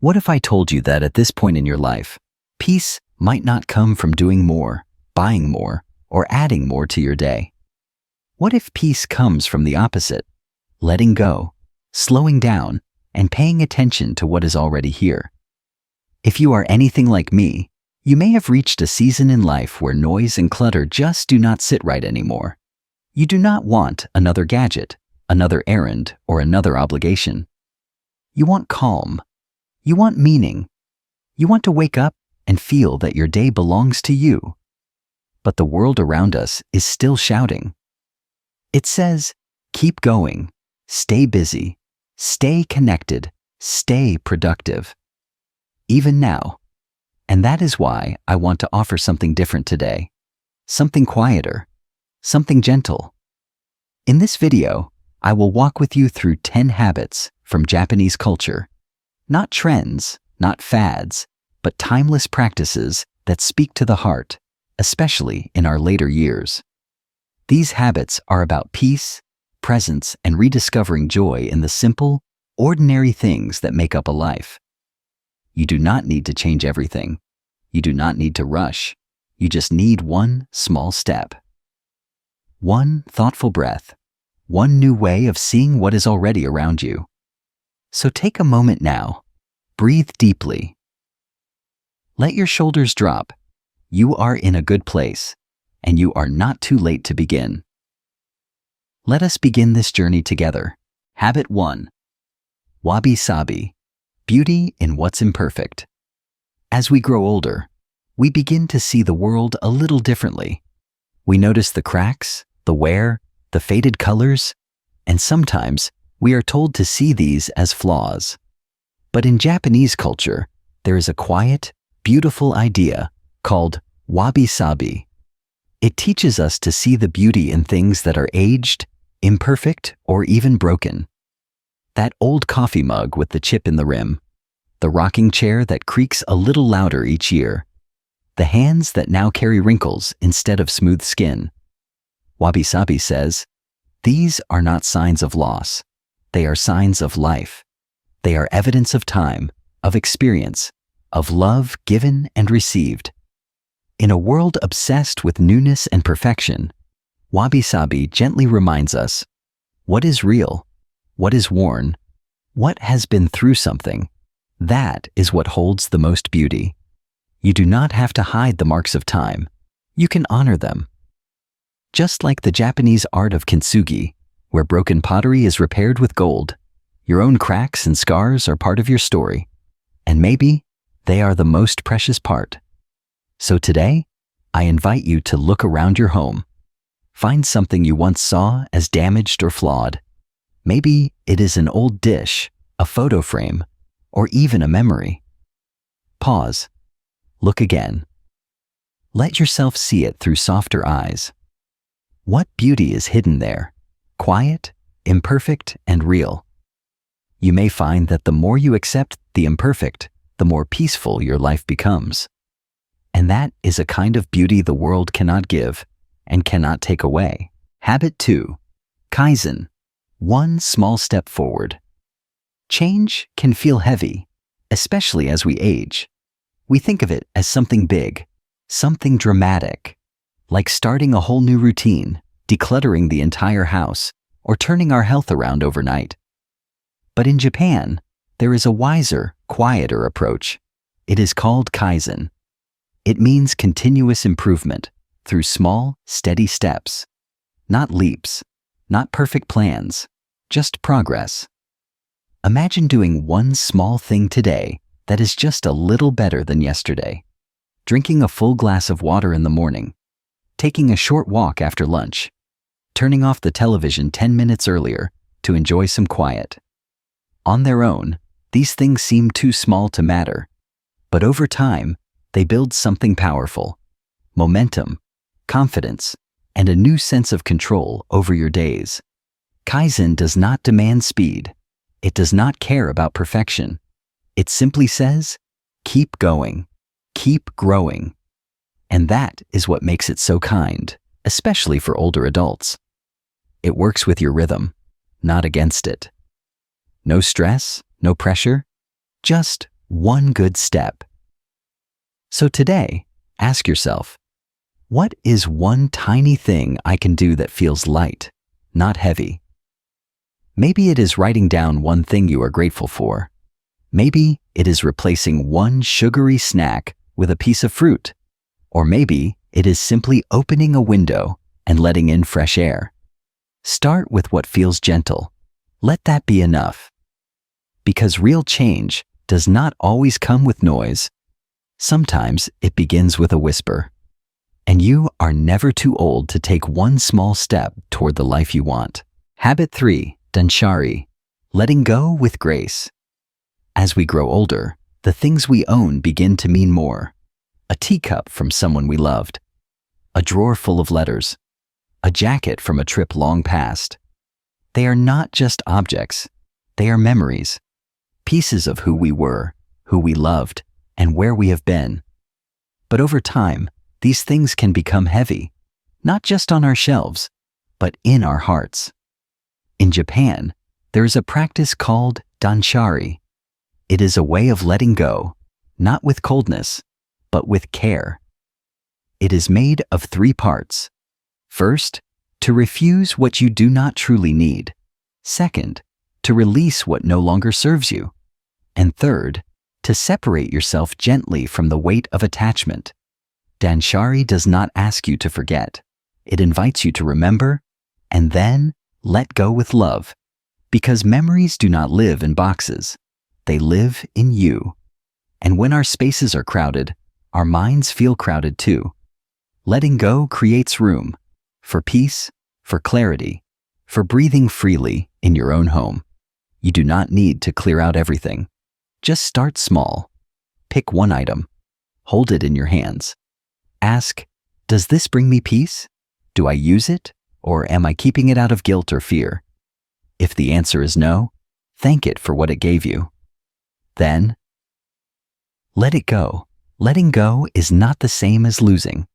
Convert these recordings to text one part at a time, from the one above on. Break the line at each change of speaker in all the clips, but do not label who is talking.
What if I told you that at this point in your life, peace might not come from doing more, buying more, or adding more to your day? What if peace comes from the opposite, letting go, slowing down, and paying attention to what is already here? If you are anything like me, you may have reached a season in life where noise and clutter just do not sit right anymore. You do not want another gadget, another errand, or another obligation. You want calm. You want meaning. You want to wake up and feel that your day belongs to you. But the world around us is still shouting. It says, keep going, stay busy, stay connected, stay productive. Even now. And that is why I want to offer something different today. Something quieter, something gentle. In this video, I will walk with you through 10 habits from Japanese culture. Not trends, not fads, but timeless practices that speak to the heart, especially in our later years. These habits are about peace, presence, and rediscovering joy in the simple, ordinary things that make up a life. You do not need to change everything. You do not need to rush. You just need one small step. One thoughtful breath. One new way of seeing what is already around you. So take a moment now. Breathe deeply. Let your shoulders drop. You are in a good place, and you are not too late to begin. Let us begin this journey together. Habit 1. Wabishabi. Beauty in what's imperfect. As we grow older, we begin to see the world a little differently. We notice the cracks, the wear, the faded colors, and sometimes we are told to see these as flaws. But in Japanese culture, there is a quiet, beautiful idea called Wabishabi. It teaches us to see the beauty in things that are aged, imperfect, or even broken. That old coffee mug with the chip in the rim, the rocking chair that creaks a little louder each year, the hands that now carry wrinkles instead of smooth skin. Wabishabi says, these are not signs of loss. They are signs of life. They are evidence of time, of experience, of love given and received. In a world obsessed with newness and perfection, Wabishabi gently reminds us, what is real, what is worn, what has been through something, that is what holds the most beauty. You do not have to hide the marks of time. You can honor them. Just like the Japanese art of kintsugi, where broken pottery is repaired with gold, your own cracks and scars are part of your story, and maybe they are the most precious part. So today, I invite you to look around your home. Find something you once saw as damaged or flawed. Maybe it is an old dish, a photo frame, or even a memory. Pause. Look again. Let yourself see it through softer eyes. What beauty is hidden there? Quiet, imperfect, and real. You may find that the more you accept the imperfect, the more peaceful your life becomes. And that is a kind of beauty the world cannot give and cannot take away. Habit 2. Kaizen. One small step forward. Change can feel heavy, especially as we age. We think of it as something big, something dramatic, like starting a whole new routine, decluttering the entire house, or turning our health around overnight. But in Japan, there is a wiser, quieter approach. It is called Kaizen. It means continuous improvement through small, steady steps. Not leaps, not perfect plans, just progress. Imagine doing one small thing today that is just a little better than yesterday. Drinking a full glass of water in the morning, taking a short walk after lunch, turning off the television 10 minutes earlier to enjoy some quiet. On their own, these things seem too small to matter, but over time, they build something powerful: momentum, confidence, and a new sense of control over your days. Kaizen does not demand speed. It does not care about perfection. It simply says, keep going, keep growing. And that is what makes it so kind, especially for older adults. It works with your rhythm, not against it. No stress, no pressure, just one good step. So today, ask yourself, what is one tiny thing I can do that feels light, not heavy? Maybe it is writing down one thing you are grateful for. Maybe it is replacing one sugary snack with a piece of fruit. Or maybe it is simply opening a window and letting in fresh air. Start with what feels gentle. Let that be enough. Because real change does not always come with noise. Sometimes it begins with a whisper. And you are never too old to take one small step toward the life you want. Habit 3, Danchari, letting go with grace. As we grow older, the things we own begin to mean more. A teacup from someone we loved. A drawer full of letters. A jacket from a trip long past. They are not just objects. They are memories. Pieces of who we were, who we loved, and where we have been. But over time, these things can become heavy, not just on our shelves, but in our hearts. In Japan, there is a practice called Danchari. It is a way of letting go, not with coldness, but with care. It is made of 3 parts. First, to refuse what you do not truly need. Second, to release what no longer serves you. And third, to separate yourself gently from the weight of attachment. Danchari does not ask you to forget. It invites you to remember and then let go with love. Because memories do not live in boxes. They live in you. And when our spaces are crowded, our minds feel crowded too. Letting go creates room for peace, for clarity, for breathing freely in your own home. You do not need to clear out everything. Just start small. Pick one item. Hold it in your hands. Ask, does this bring me peace? Do I use it, or am I keeping it out of guilt or fear? If the answer is no, thank it for what it gave you. Then, let it go. Letting go is not the same as losing.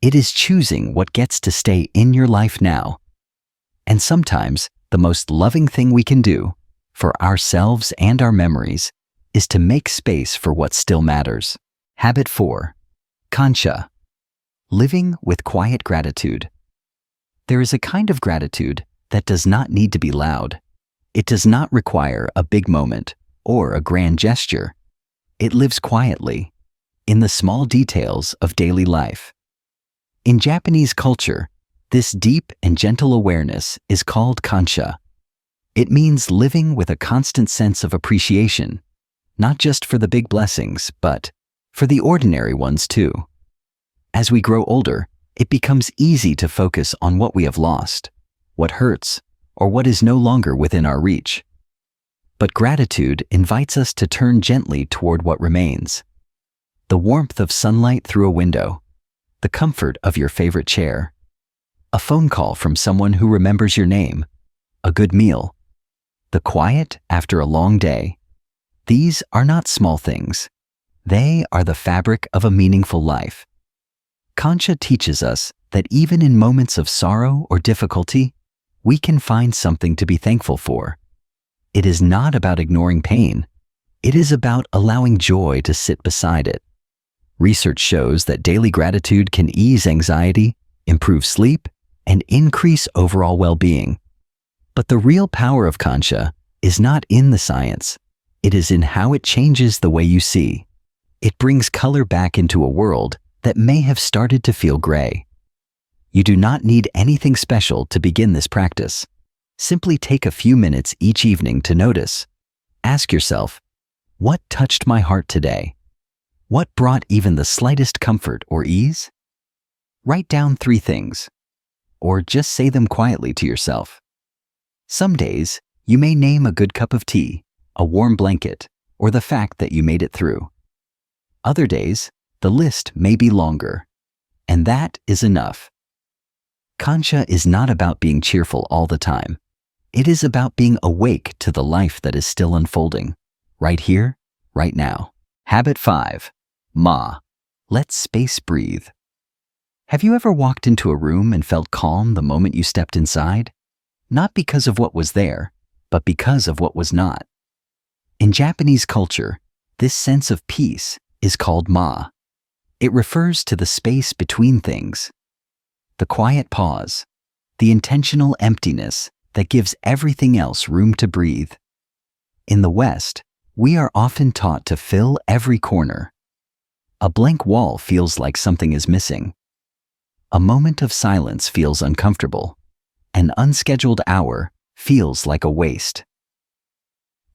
It is choosing what gets to stay in your life now. And sometimes, the most loving thing we can do, for ourselves and our memories, is to make space for what still matters. Habit 4. Kencha. Living with quiet gratitude. There is a kind of gratitude that does not need to be loud. It does not require a big moment or a grand gesture. It lives quietly, in the small details of daily life. In Japanese culture, this deep and gentle awareness is called Kencha. It means living with a constant sense of appreciation, not just for the big blessings, but for the ordinary ones too. As we grow older, it becomes easy to focus on what we have lost, what hurts, or what is no longer within our reach. But gratitude invites us to turn gently toward what remains. The warmth of sunlight through a window, the comfort of your favorite chair, a phone call from someone who remembers your name, a good meal, the quiet after a long day. These are not small things. They are the fabric of a meaningful life. Kencha teaches us that even in moments of sorrow or difficulty, we can find something to be thankful for. It is not about ignoring pain. It is about allowing joy to sit beside it. Research shows that daily gratitude can ease anxiety, improve sleep, and increase overall well-being. But the real power of Kencha is not in the science. It is in how it changes the way you see. It brings color back into a world that may have started to feel gray. You do not need anything special to begin this practice. Simply take a few minutes each evening to notice. Ask yourself, what touched my heart today? What brought even the slightest comfort or ease? Write down 3 things, or just say them quietly to yourself. Some days, you may name a good cup of tea, a warm blanket, or the fact that you made it through. Other days, the list may be longer, and that is enough. Kencha is not about being cheerful all the time. It is about being awake to the life that is still unfolding, right here, right now. Habit 5. Let space breathe. Have you ever walked into a room and felt calm the moment you stepped inside? Not because of what was there, but because of what was not. In Japanese culture, This sense of peace is called Ma. It refers to the space between things, the quiet pause, the intentional emptiness that gives everything else room to breathe. In the West, we are often taught to fill every corner. A blank wall feels like something is missing. A moment of silence feels uncomfortable. An unscheduled hour feels like a waste.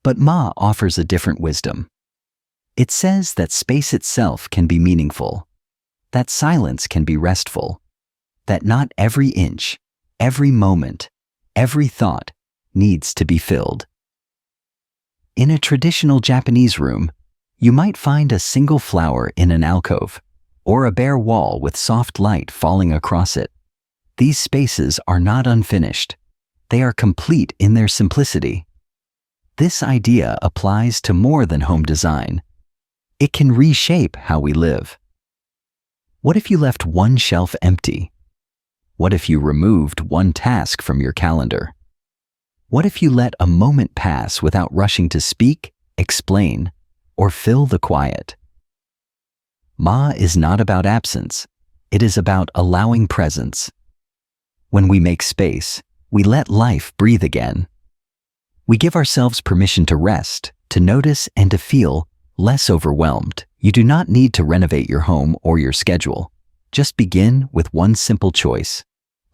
But Ma offers a different wisdom. It says that space itself can be meaningful, that silence can be restful, that not every inch, every moment, every thought needs to be filled. In a traditional Japanese room, you might find a single flower in an alcove, or a bare wall with soft light falling across it. These spaces are not unfinished. They are complete in their simplicity. This idea applies to more than home design. It can reshape how we live. What if you left one shelf empty? What if you removed one task from your calendar? What if you let a moment pass without rushing to speak, explain, or fill the quiet? Ma is not about absence. It is about allowing presence. When we make space, we let life breathe again. We give ourselves permission to rest, to notice, and to feel less overwhelmed. You do not need to renovate your home or your schedule. Just begin with one simple choice.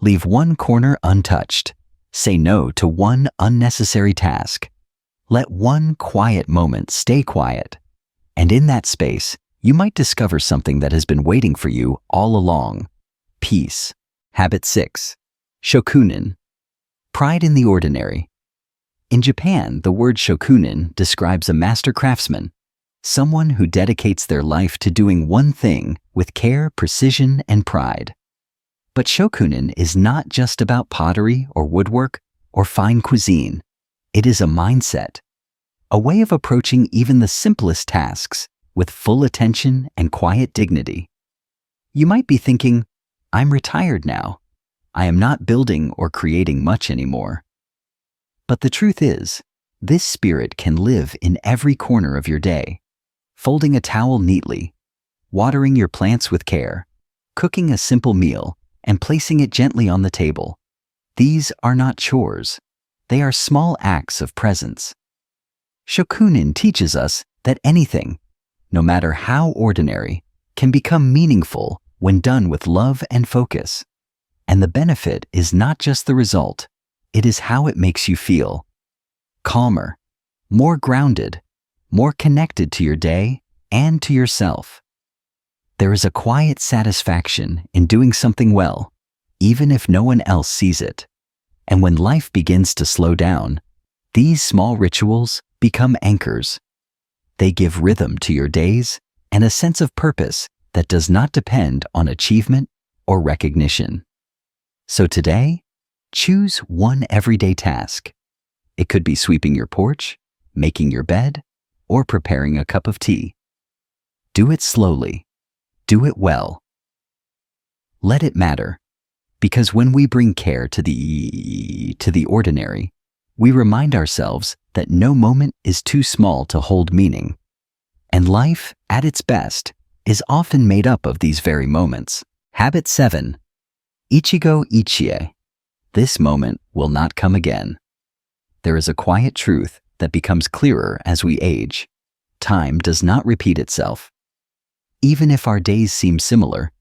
Leave one corner untouched. Say no to one unnecessary task. Let one quiet moment stay quiet. And in that space, you might discover something that has been waiting for you all along. Peace. Habit 6. Shukunin. Pride in the ordinary. In Japan, the word Shukunin describes a master craftsman, someone who dedicates their life to doing one thing with care, precision, and pride. But Shukunin is not just about pottery or woodwork or fine cuisine. It is a mindset, a way of approaching even the simplest tasks with full attention and quiet dignity. You might be thinking, I'm retired now. I am not building or creating much anymore. But the truth is, this spirit can live in every corner of your day. Folding a towel neatly, watering your plants with care, cooking a simple meal, and placing it gently on the table. These are not chores. They are small acts of presence. Shukunin teaches us that anything, no matter how ordinary, can become meaningful when done with love and focus. And the benefit is not just the result, it is how it makes you feel. Calmer, more grounded, more connected to your day and to yourself. There is a quiet satisfaction in doing something well, even if no one else sees it. And when life begins to slow down, these small rituals become anchors. They give rhythm to your days and a sense of purpose that does not depend on achievement or recognition. So today, choose one everyday task. It could be sweeping your porch, making your bed, or preparing a cup of tea. Do it slowly. Do it well. Let it matter, because when we bring care to the ordinary, we remind ourselves that no moment is too small to hold meaning. And life, at its best, is often made up of these very moments. Habit 7. Ichigo Ichie. This moment will not come again. There is a quiet truth that becomes clearer as we age. Time does not repeat itself. Even if our days seem similar,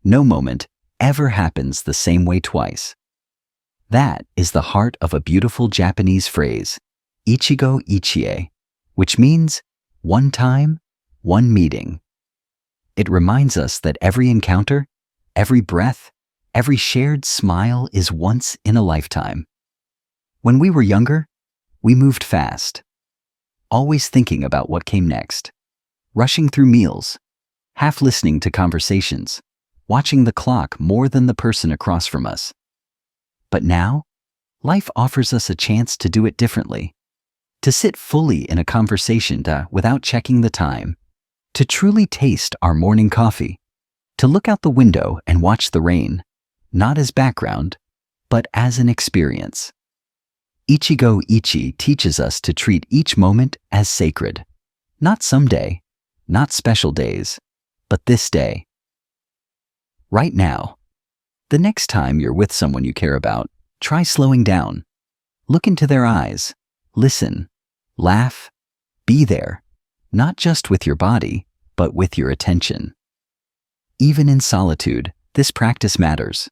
no moment ever happens the same way twice. That is the heart of a beautiful Japanese phrase, Ichigo Ichie, which means one time, one meeting. It reminds us that every encounter, every breath, every shared smile is once in a lifetime. When we were younger, we moved fast, always thinking about what came next, rushing through meals, half listening to conversations, watching the clock more than the person across from us. But now, life offers us a chance to do it differently, to sit fully in a conversation without checking the time, to truly taste our morning coffee, to look out the window and watch the rain, not as background, but as an experience. Ichigo Ichi teaches us to treat each moment as sacred, not someday, not special days, but this day. Right now. The next time you're with someone you care about, try slowing down. Look into their eyes, listen, laugh, be there, not just with your body, but with your attention. Even in solitude, this practice matters.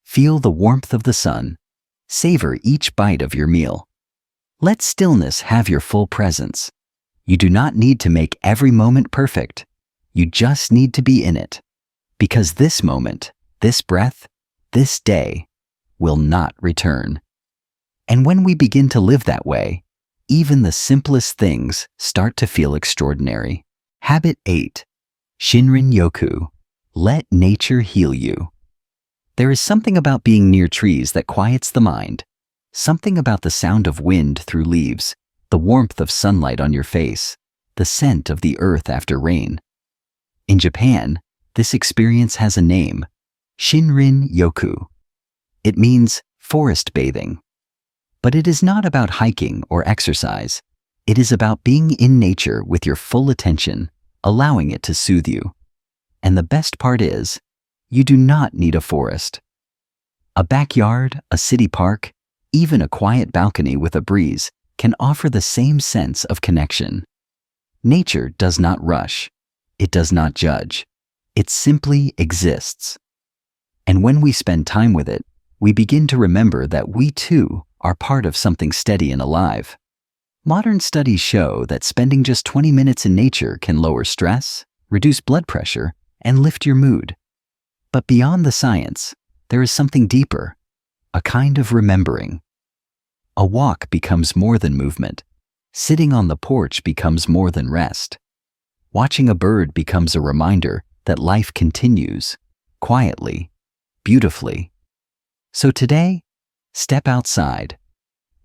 Feel the warmth of the sun. Savor each bite of your meal. Let stillness have your full presence. You do not need to make every moment perfect. You just need to be in it. Because this moment, this breath, this day will not return. And when we begin to live that way, even the simplest things start to feel extraordinary. Habit 8. Shinron Yoku. Let nature heal you. There is something about being near trees that quiets the mind. Something about the sound of wind through leaves, the warmth of sunlight on your face, the scent of the earth after rain. In Japan, this experience has a name, Shinrin Yoku. It means forest bathing. But it is not about hiking or exercise. It is about being in nature with your full attention, allowing it to soothe you. And the best part is, you do not need a forest. A backyard, a city park, even a quiet balcony with a breeze can offer the same sense of connection. Nature does not rush. It does not judge. It simply exists. And when we spend time with it, we begin to remember that we too are part of something steady and alive. Modern studies show that spending just 20 minutes in nature can lower stress, reduce blood pressure, and lift your mood. But beyond the science, there is something deeper, a kind of remembering. A walk becomes more than movement. Sitting on the porch becomes more than rest. Watching a bird becomes a reminder that life continues, quietly, beautifully. So today, step outside,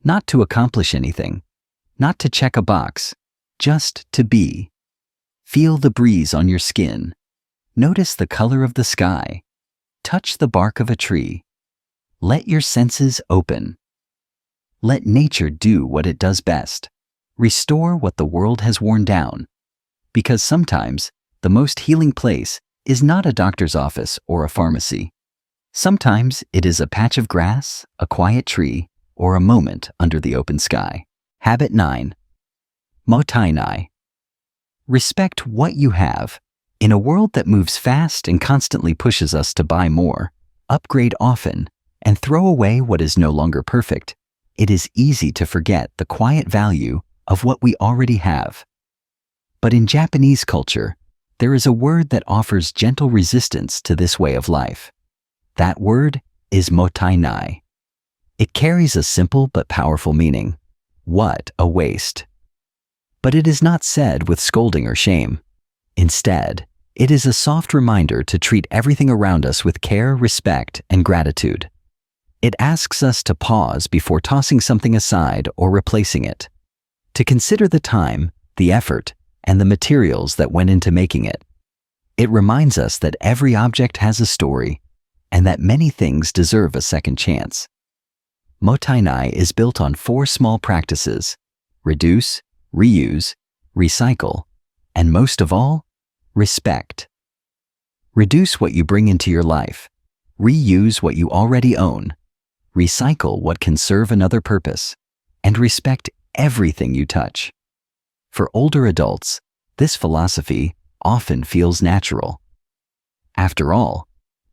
not to accomplish anything, not to check a box, just to be. Feel the breeze on your skin. Notice the color of the sky. Touch the bark of a tree. Let your senses open. Let nature do what it does best. Restore what the world has worn down. Because sometimes, the most healing place is not a doctor's office or a pharmacy. Sometimes it is a patch of grass, a quiet tree, or a moment under the open sky. Habit 9. Motei. Respect what you have. In a world that moves fast and constantly pushes us to buy more, upgrade often, and throw away what is no longer perfect, it is easy to forget the quiet value of what we already have. But in Japanese culture, there is a word that offers gentle resistance to this way of life. That word is motei. It carries a simple but powerful meaning. What a waste. But it is not said with scolding or shame. Instead, it is a soft reminder to treat everything around us with care, respect, and gratitude. It asks us to pause before tossing something aside or replacing it, to consider the time, the effort, and the materials that went into making it. It reminds us that every object has a story, and that many things deserve a second chance. Motei is built on 4 small practices: reduce, reuse, recycle, and most of all, respect. Reduce what you bring into your life. Reuse what you already own. Recycle what can serve another purpose. And respect everything you touch. For older adults, this philosophy often feels natural. After all,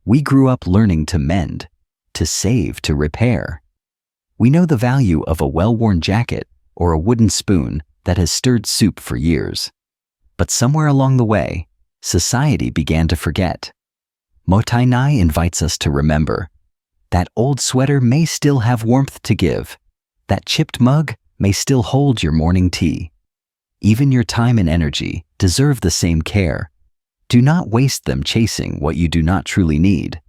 we grew up learning to mend, to save, to repair. We know the value of a well-worn jacket or a wooden spoon that has stirred soup for years. But somewhere along the way, society began to forget. Motei invites us to remember. That old sweater may still have warmth to give. That chipped mug may still hold your morning tea. Even your time and energy deserve the same care. Do not waste them chasing what you do not truly need.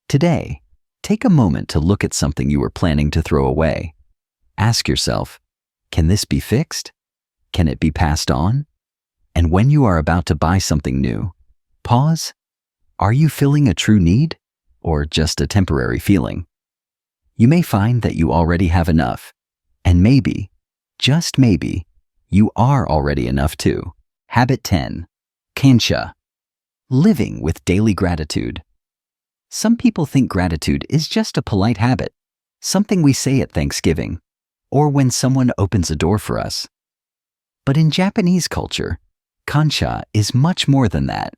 Today, take a moment to look at something you were planning to throw away. Ask yourself, can this be fixed? Can it be passed on? And when you are about to buy something new, pause. Are you filling a true need or just a temporary feeling? You may find that you already have enough, and maybe, just maybe, you are already enough too. Habit 10. Kencha. Living with daily gratitude. Some people think gratitude is just a polite habit, something we say at Thanksgiving, or when someone opens a door for us. But in Japanese culture, Kcha is much more than that.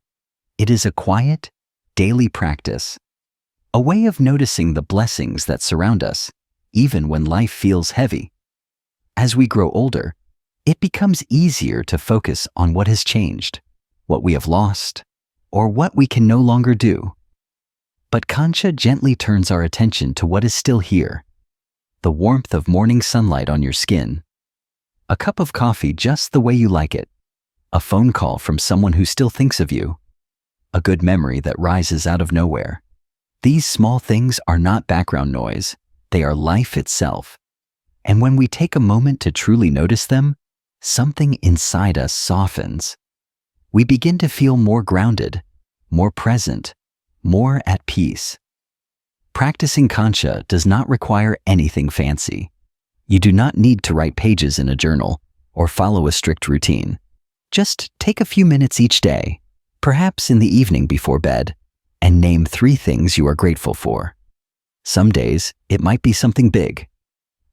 It is a quiet, daily practice, a way of noticing the blessings that surround us, even when life feels heavy. As we grow older, it becomes easier to focus on what has changed, what we have lost, or what we can no longer do. But Kcha gently turns our attention to what is still here. The warmth of morning sunlight on your skin, a cup of coffee just the way you like it, a phone call from someone who still thinks of you, a good memory that rises out of nowhere. These small things are not background noise, they are life itself. And when we take a moment to truly notice them, something inside us softens. We begin to feel more grounded, more present, more at peace. Practicing Kcha does not require anything fancy. You do not need to write pages in a journal or follow a strict routine. Just take a few minutes each day, perhaps in the evening before bed, and name 3 things you are grateful for. Some days, it might be something big.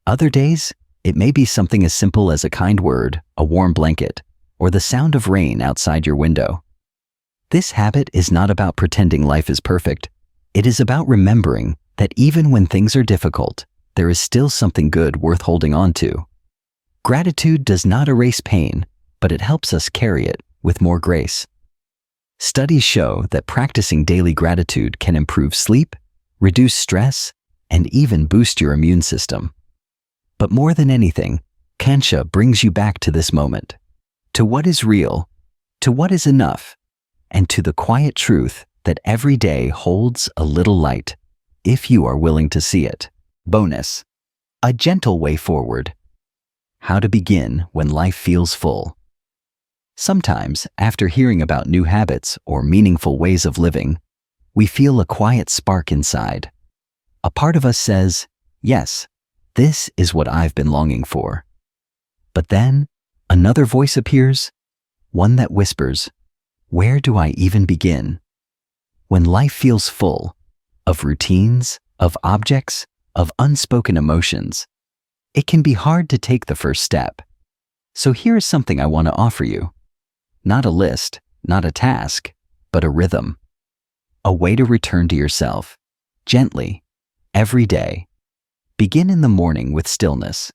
Other days, it may be something as simple as a kind word, a warm blanket, or the sound of rain outside your window. This habit is not about pretending life is perfect. It is about remembering that even when things are difficult, there is still something good worth holding on to. Gratitude does not erase pain, but it helps us carry it with more grace. Studies show that practicing daily gratitude can improve sleep, reduce stress, and even boost your immune system. But more than anything, Kcha brings you back to this moment, to what is real, to what is enough, and to the quiet truth that every day holds a little light, if you are willing to see it. Bonus: a gentle way forward. How to begin when life feels full. Sometimes, after hearing about new habits or meaningful ways of living, we feel a quiet spark inside. A part of us says, yes, this is what I've been longing for. But then, another voice appears, one that whispers, where do I even begin? When life feels full, of routines, of objects, of unspoken emotions, it can be hard to take the first step. So here is something I want to offer you. Not a list, not a task, but a rhythm. A way to return to yourself, gently, every day. Begin in the morning with stillness.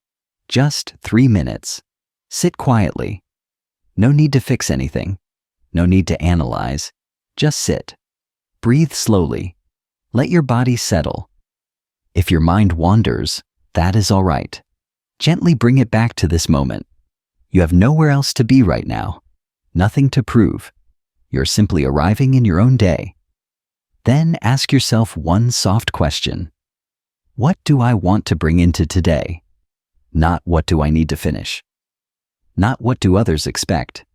Just 3 minutes. Sit quietly. No need to fix anything. No need to analyze. Just sit. Breathe slowly. Let your body settle. If your mind wanders, that is all right. Gently bring it back to this moment. You have nowhere else to be right now. Nothing to prove. You're simply arriving in your own day. Then ask yourself one soft question. What do I want to bring into today? Not what do I need to finish? Not what do others expect?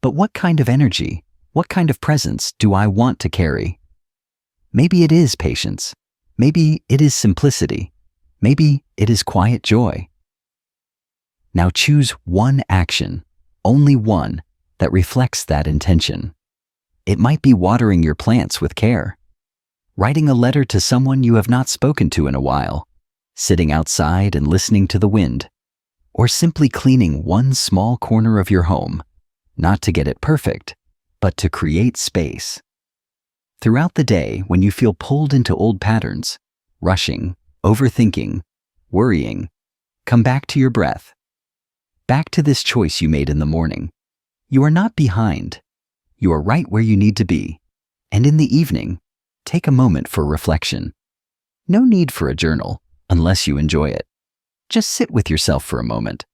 But what kind of energy, what kind of presence do I want to carry? Maybe it is patience. Maybe it is simplicity. Maybe it is quiet joy. Now choose one action, only one, that reflects that intention. It might be watering your plants with care, writing a letter to someone you have not spoken to in a while, sitting outside and listening to the wind, or simply cleaning one small corner of your home, not to get it perfect, but to create space. Throughout the day, when you feel pulled into old patterns, rushing, overthinking, worrying, come back to your breath. Back to this choice you made in the morning. You are not behind. You are right where you need to be. And in the evening, take a moment for reflection. No need for a journal, unless you enjoy it. Just sit with yourself for a moment.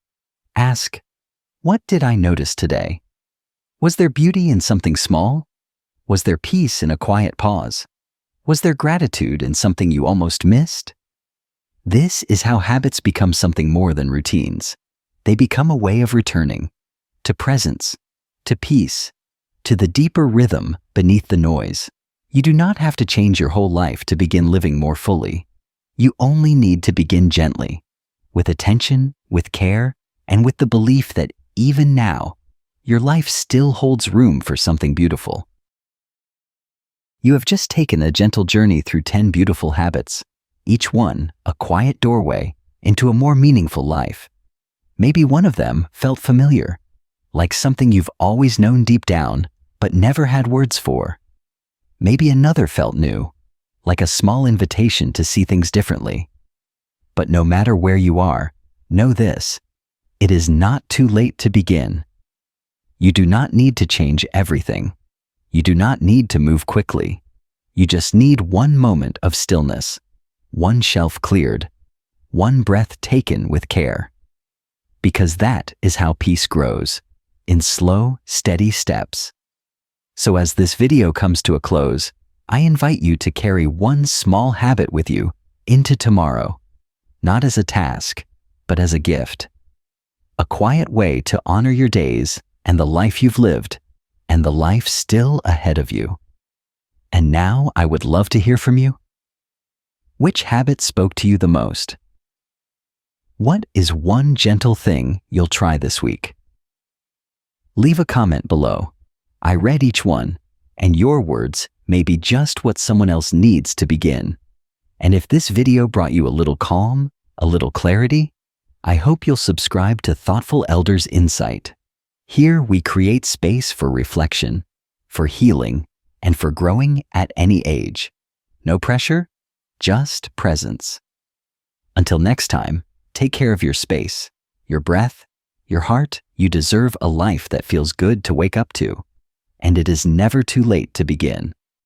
Ask, what did I notice today? Was there beauty in something small? Was there peace in a quiet pause? Was there gratitude in something you almost missed? This is how habits become something more than routines. They become a way of returning to presence, to peace, to the deeper rhythm beneath the noise. You do not have to change your whole life to begin living more fully. You only need to begin gently, with attention, with care, and with the belief that even now, your life still holds room for something beautiful. You have just taken a gentle journey through 10 beautiful habits, each one a quiet doorway into a more meaningful life. Maybe one of them felt familiar, like something you've always known deep down, but never had words for. Maybe another felt new, like a small invitation to see things differently. But no matter where you are, know this: it is not too late to begin. You do not need to change everything. You do not need to move quickly. You just need one moment of stillness, one shelf cleared, one breath taken with care. Because that is how peace grows, in slow, steady steps. So as this video comes to a close, I invite you to carry one small habit with you into tomorrow, not as a task, but as a gift. A quiet way to honor your days and the life you've lived, and the life still ahead of you. And now I would love to hear from you. Which habit spoke to you the most? What is one gentle thing you'll try this week? Leave a comment below. I read each one, and your words may be just what someone else needs to begin. And if this video brought you a little calm, a little clarity, I hope you'll subscribe to Thoughtful Elders Insight. Here we create space for reflection, for healing, and for growing at any age. No pressure, just presence. Until next time, take care of your space, your breath, your heart. You deserve a life that feels good to wake up to. And it is never too late to begin.